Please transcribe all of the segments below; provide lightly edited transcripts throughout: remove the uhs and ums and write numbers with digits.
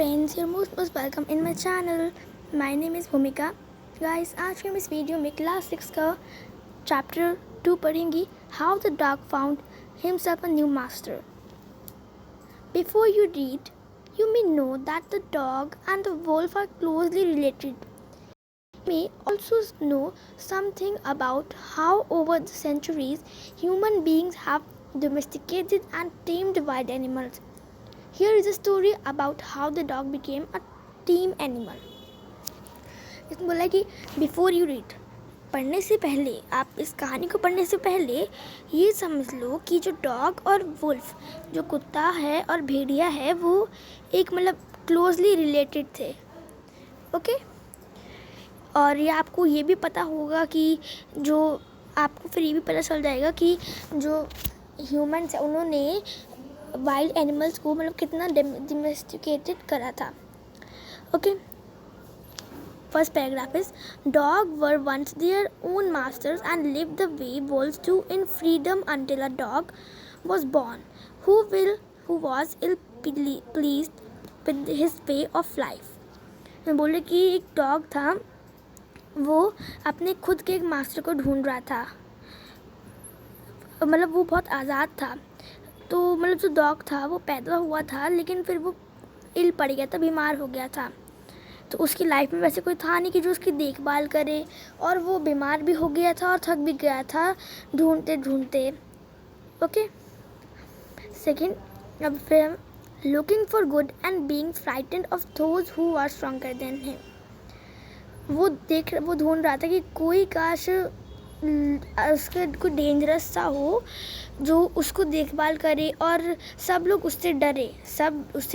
friends, you're most welcome in my channel. My name is भूमिका. Guys, आज के हम इस वीडियो में क्लास 6 का चैप्टर 2 पढ़ेंगे, How the dog found himself a new master. Before you read, you may know that the dog and the wolf are closely related. You may also know something about how over the centuries human beings have domesticated and tamed wild animals. Here is a story about how the dog became a team animal. इसमें बोला कि before you read, पढ़ने से पहले, आप इस कहानी को पढ़ने से पहले ये समझ लो कि जो डॉग और वुल्फ, जो कुत्ता है और भेड़िया है, वो एक मतलब क्लोजली रिलेटेड थे. ओके. और ये आपको ये भी पता होगा कि जो आपको फिर ये भी पता चल जाएगा कि जो ह्यूमन्स है उन्होंने वाइल्ड एनिमल्स को मतलब कितना डोमेस्टिकेटेड करा था. Okay. First paragraph is dog were once their own masters and live the way wolves do in freedom until a dog was born who was ill pleased with his way of life. मैं बोल रही कि एक dog था, वो अपने खुद के एक मास्टर को ढूंढ रहा था. मतलब वो बहुत आज़ाद था. तो मतलब जो डॉग था वो पैदा हुआ था, लेकिन फिर वो इल पड़ गया था, बीमार हो गया था. तो उसकी लाइफ में वैसे कोई था नहीं कि जो उसकी देखभाल करे, और वो बीमार भी हो गया था और थक भी गया था ढूंढते ढूंढते. ओके. सेकेंड, अब फिर looking for good and being frightened of those who are stronger than him. वो ढूंढ रहा था कि कोई काश उसका कोई डेंजरस सा हो जो उसको देखभाल करे, और सब लोग उससे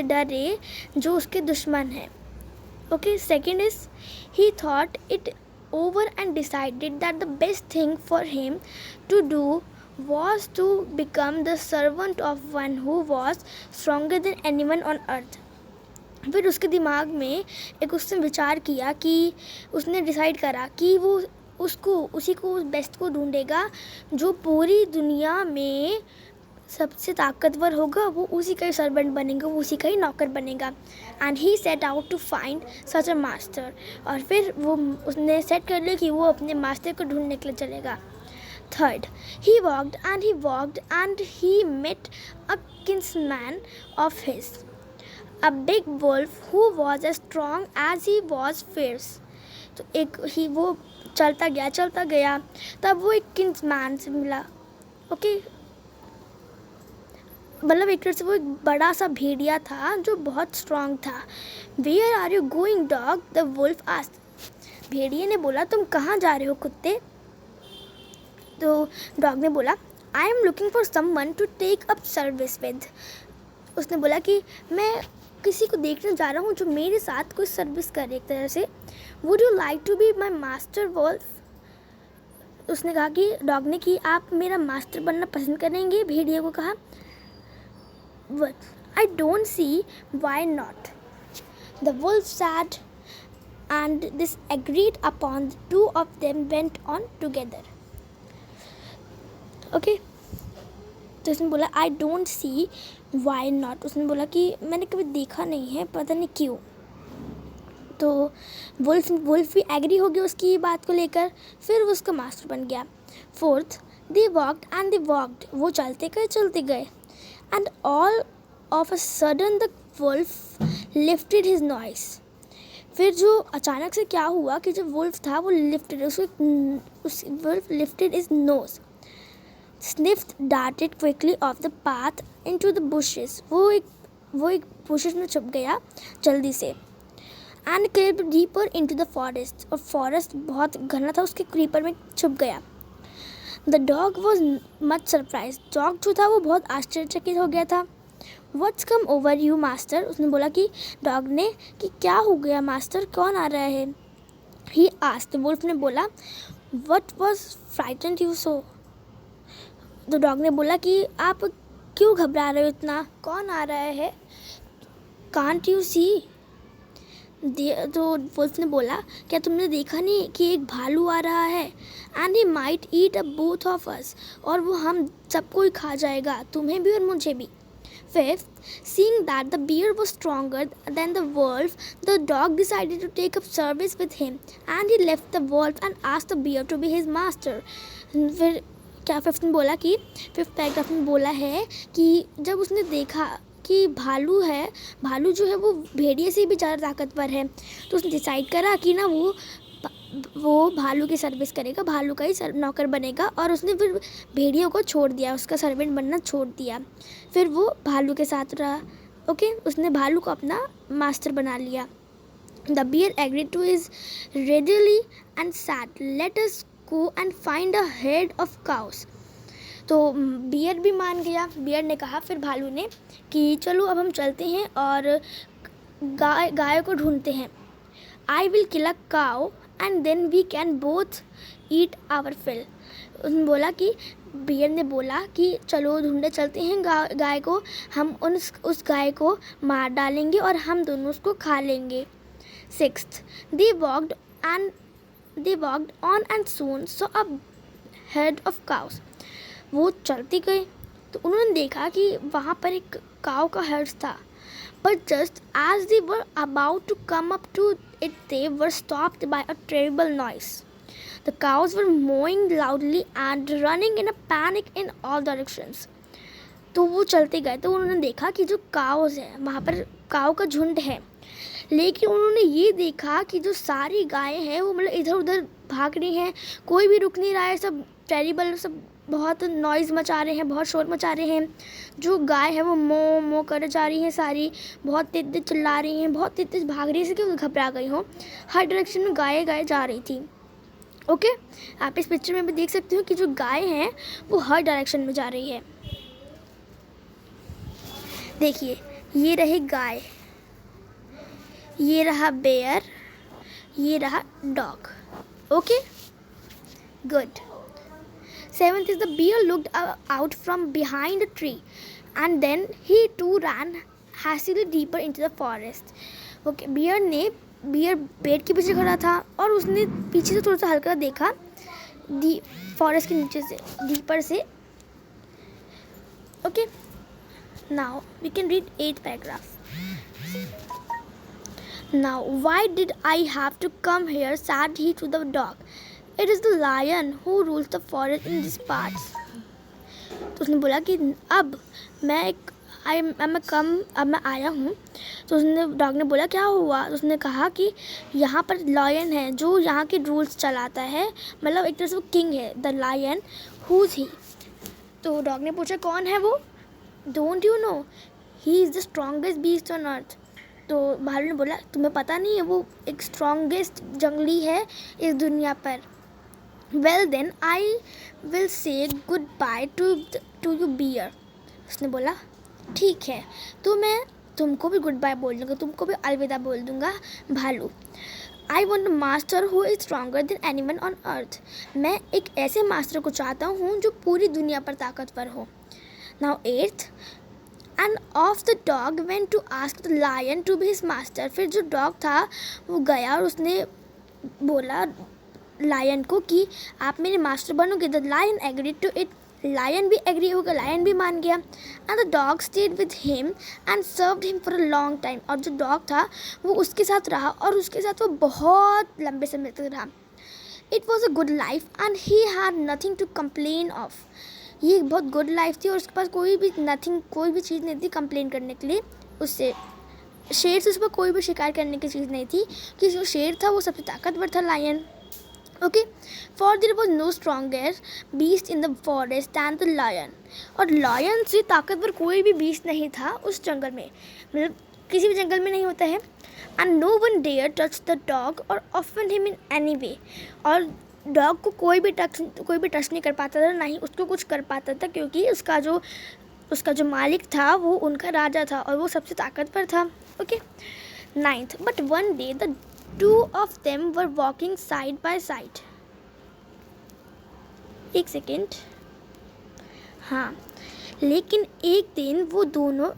डरे जो उसके दुश्मन हैं. Okay. Second is he thought it over and decided that the best thing for him to do was to become the servant of one who was stronger than anyone on earth. फिर उसके दिमाग में एक उसने विचार किया कि उसने डिसाइड करा कि वो उसी को बेस्ट को ढूंढेगा जो पूरी दुनिया में सबसे ताकतवर होगा. वो उसी का ही सर्वेंट बनेगा, वो उसी का ही नौकर बनेगा. And he set out to find such a master. और फिर उसने सेट कर लिया कि वो अपने मास्टर को ढूंढने के लिए चलेगा. Third, he walked and he met a kinsman of his, a big wolf who was as strong as he was fierce. तो वो चलता गया तब वो एक किन्समैन से मिला. ओके. मतलब एक तरह से वो एक बड़ा सा भेड़िया था जो बहुत स्ट्रांग था. Where are you going, dog? The wolf asked. भेड़िए ने बोला, तुम कहाँ जा रहे हो कुत्ते? तो डॉग ने बोला, I am looking for someone to take up service with. उसने बोला कि मैं किसी को देखने जा रहा हूँ जो मेरे साथ कोई सर्विस करे एक तरह से. Would you like to be my master wolf. उसने कहा कि डॉग ने कि आप मेरा मास्टर बनना पसंद करेंगे. भेड़िए को कहा, but I don't see why not. The wolf said and this agreed upon the two of them went on together. Okay. तो उसने बोला I don't see why not. उसने बोला कि मैंने कभी देखा नहीं है, पता नहीं क्यों. तो वुल्फ भी एग्री हो गया उसकी बात को लेकर. फिर वो उसका मास्टर बन गया. Fourth, they walked. वो चलते गए and all of a sudden the wolf lifted his noise. फिर जो अचानक से क्या हुआ कि जो वुल्फ था वो wolf lifted his nose, sniffed, darted quickly off the path into the bushes. वो एक bushes में छुप गया जल्दी से. And crept deeper into the forest. और forest बहुत घना था, उसके creeper में छुप गया. The dog was much surprised. Dog जो था वो बहुत आश्चर्यचकित हो गया था. What's come over you, master? उसने बोला कि डॉग ने कि क्या हो गया मास्टर, कौन आ रहा है? He asked. wolf ने बोला, What was frightened you so? तो डॉग ने बोला कि आप क्यों घबरा रहे हो इतना, कौन आ रहा है? Can't you see. तो वुल्फ ने बोला, क्या तुमने देखा नहीं कि एक भालू आ रहा है? And he might eat a both of us. और वो हम सबको ही खा जाएगा, तुम्हें भी और मुझे भी. 5th, seeing that the bear was stronger than the wolf, the dog decided to take up service with him, and he left the wolf and asked the bear to be his master. फिर क्या 5th में बोला कि 5th paragraph में बोला है कि जब उसने देखा कि भालू जो है वो भेड़िए से भी ज़्यादा ताकतवर है, तो उसने डिसाइड करा कि ना वो भालू की सर्विस करेगा, भालू का ही नौकर बनेगा, और उसने फिर भेड़ियों को छोड़ दिया, उसका सर्वेंट बनना छोड़ दिया। फिर वो भालू के साथ रहा। ओके, उसने भालू को अपना मास्टर बना लिया। The bear agreed to his readily and said, let us go and find a head of cows. तो बियर भी मान गया। बियर ने कहा फिर भालू ने कि चलो अब हम चलते हैं और गाय को ढूंढते हैं। I will kill a cow and then we can both eat our fill. उसने बोला कि बियर ने बोला कि चलो ढूंढने चलते हैं गाय को, हम उस गाय को मार डालेंगे और हम दोनों उसको खा लेंगे। 6th, they walked on and soon saw a herd of cows. वो चलते गए तो उन्होंने देखा कि वहाँ पर एक काऊ का हर्ड था। But just as they were about to come up to it, they were stopped by a terrible noise. The cows were mooing loudly and running in a panic in all directions. तो वो चलते गए तो उन्होंने देखा कि जो cows है वहाँ पर काऊ का झुंड है, लेकिन उन्होंने ये देखा कि जो सारी गायें हैं वो मतलब इधर उधर भाग रही हैं, कोई भी रुक नहीं रहा है, सब टेरिबल, सब बहुत नॉइज़ मचा रहे हैं, बहुत शोर मचा रहे हैं। जो गाय है वो मो मो कर जा रही हैं, सारी बहुत तेज तेज चिल्ला रही हैं, बहुत तेज तेज भाग रही है, जैसे कि वो घबरा गई हो। हर डायरेक्शन में गायें जा रही थी। ओके, आप इस पिक्चर में भी देख सकते हो कि जो गाय हैं वो हर डायरेक्शन में जा रही है। देखिए, ये रही गाय, ये रहा बेयर, ये रहा dog. Okay, good. 7th is the bear looked out from behind a tree and then he too ran hastily deeper into the forest. Okay, bear पेड़ के पीछे खड़ा था और उसने पीछे से थोड़ा सा हल्का देखा फॉरेस्ट के नीचे से, डीपर से। Okay, now we can read 8th paragraph. Now, why did I have to come here, said he to the dog. It is the lion who rules the forest in these parts. तो उसने बोला कि अब मैं आया हूँ। तो उसने डॉग ने बोला क्या हुआ। तो उसने कहा कि यहाँ पर लायन है जो यहाँ के रूल्स चलाता है, मतलब एक तरह से वो किंग है। द लायन, हुज ही। तो डॉग ने पूछा कौन है वो। Don't you know, he is the strongest beast on earth. तो भालू ने बोला तुम्हें पता नहीं है, वो एक स्ट्रॉन्गेस्ट जंगली है इस दुनिया पर। Well then, I will say goodbye to you bear. उसने बोला ठीक है, तो मैं तुमको भी गुड बाय बोल दूँगा, तुमको भी अलविदा बोल दूँगा भालू। I want a master who is stronger than anyone on earth. मैं एक ऐसे मास्टर को चाहता हूँ जो पूरी दुनिया पर ताकतवर हो। Now 8th, and off the dog went to ask the lion to be his master. फिर जो डॉग था वो गया और उसने बोला लायन को कि आप मेरे मास्टर बनोगे। The lion agreed to it. Lion भी एग्री हो गया, लायन भी मान गया। And the dog stayed with him and served him for a long time. और जो डॉग था वो उसके साथ रहा और उसके साथ वो बहुत लंबे समय तक रहा। It was a good life and he had nothing to complain of. ये बहुत गुड लाइफ थी और उसके पास कोई भी चीज़ नहीं थी कंप्लेन करने के लिए। उससे शेर से उस पर कोई भी शिकायत करने की चीज़ नहीं थी कि जो शेर था वो सबसे ताकतवर था, lion. Okay, for there was no stronger beast in the forest than the lion. और लायन से ताकतवर कोई भी बीस्ट नहीं था उस जंगल में, मतलब किसी भी जंगल में नहीं होता है। And no one dare touch the dog or offend him in any way. और डॉग को कोई भी टच नहीं कर पाता था, ना ही उसको कुछ कर पाता था, क्योंकि उसका जो मालिक था वो उनका राजा था और वो सबसे ताकतवर था। Okay, 9th, but one day the two of them were walking side by side. एक सेकेंड, हाँ, लेकिन एक दिन वो दोनों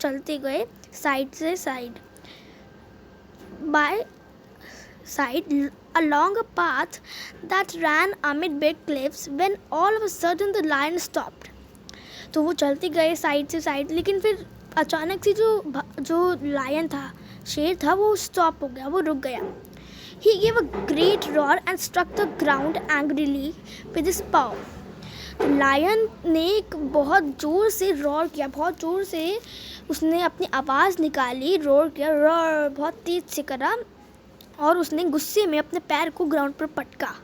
चलते गए साइड से side, by side along a path that ran amid big cliffs when all of a sudden the lion stopped. तो वो चलते गए साइड से साइड, लेकिन फिर अचानक से जो लायन था, शेर था, वो स्टॉप हो गया, वो रुक गया। He gave a great roar and struck the ground angrily with his paw. Lion ने एक बहुत ज़ोर से रॉर किया, बहुत ज़ोर से उसने अपनी आवाज़ निकाली, रोर किया, रॉर बहुत तेज़ से करा, और उसने गुस्से में अपने पैर को ग्राउंड पर पटका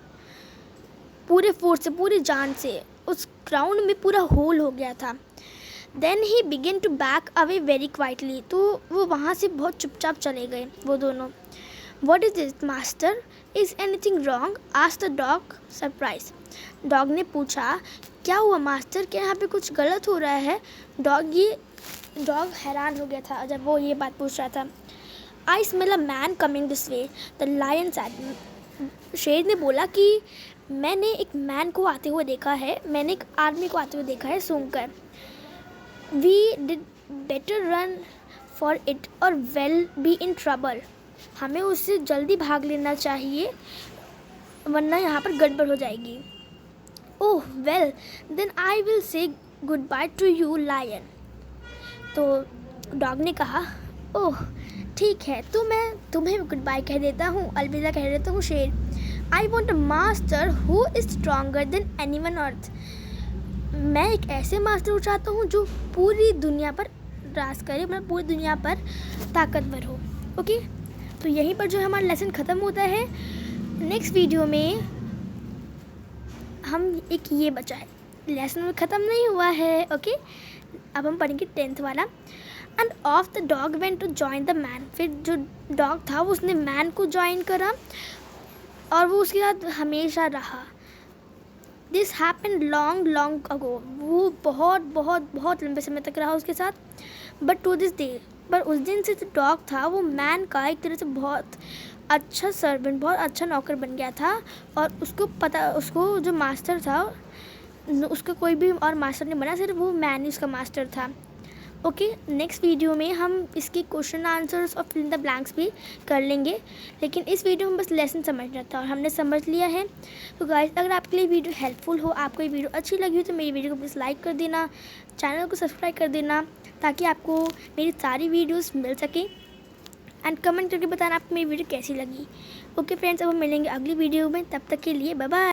पूरे फोर्स से, पूरी जान से। उस ग्राउंड में पूरा होल हो गया था। Then he began to back away very quietly, तो वो वहाँ से बहुत चुपचाप चले गए वो दोनों। What is this, master? Is anything wrong? asked the dog, surprised. Dog ने पूछा, क्या हुआ मास्टर, क्या यहाँ पे कुछ गलत हो रहा है? डॉग हैरान हो गया था जब वो ये बात पूछ रहा था। I smell a man coming this way, the lion said. शेर ने बोला कि मैंने एक मैन को आते हुए देखा है, मैंने एक आदमी को आते हुए देखा है सूंघकर। We did better run for it or well be in trouble. हमें उससे जल्दी भाग लेना चाहिए, वरना यहाँ पर गड़बड़ हो जाएगी। Oh well then I will say goodbye to you lion. तो डॉग ने कहा, ओह ठीक है, तो मैं तुम्हें गुड बाय कह देता हूँ, अलविदा कह देता हूँ शेर। I want a master who is stronger than anyone earth. मैं एक ऐसे मास्टर को चाहता हूँ जो पूरी दुनिया पर राज करे, मतलब पूरी दुनिया पर ताकतवर हो। ओके, तो यहीं पर जो है हमारा लेसन ख़त्म होता है। नेक्स्ट वीडियो में हम एक ये बचा है, लेसन ख़त्म नहीं हुआ है। ओके, अब हम पढ़ेंगे 10th वाला। And off the dog went to join the man. फिर जो डॉग था वो उसने मैन को ज्वाइन करा और वो उसके साथ हमेशा रहा। This happen long long ago. वो बहुत बहुत बहुत लंबे समय तक रहा उसके साथ। बट टू दिस डे, पर उस दिन से जो डॉग था वो मैन का एक तरह से बहुत अच्छा सर्वेंट, बहुत अच्छा नौकर बन गया था। और उसको जो मास्टर था उसका कोई भी और मास्टर नहीं बना, सिर्फ वो मैन ही उसका मास्टर था। ओके, नेक्स्ट वीडियो में हम इसके क्वेश्चन आंसर्स और फिल इन द ब्लैंक्स भी कर लेंगे, लेकिन इस वीडियो में बस लेसन समझना था और हमने समझ लिया है। तो गाइस, अगर आपके लिए वीडियो हेल्पफुल हो, आपको ये वीडियो अच्छी लगी हो, तो मेरी वीडियो को प्लीज़ लाइक कर देना, चैनल को सब्सक्राइब कर देना, ताकि आपको मेरी सारी वीडियोस मिल सके। एंड कमेंट करके बताना आपको मेरी वीडियो कैसी लगी। ओके फ्रेंड्स, अब हम मिलेंगे अगली वीडियो में, तब तक के लिए बाय बाय।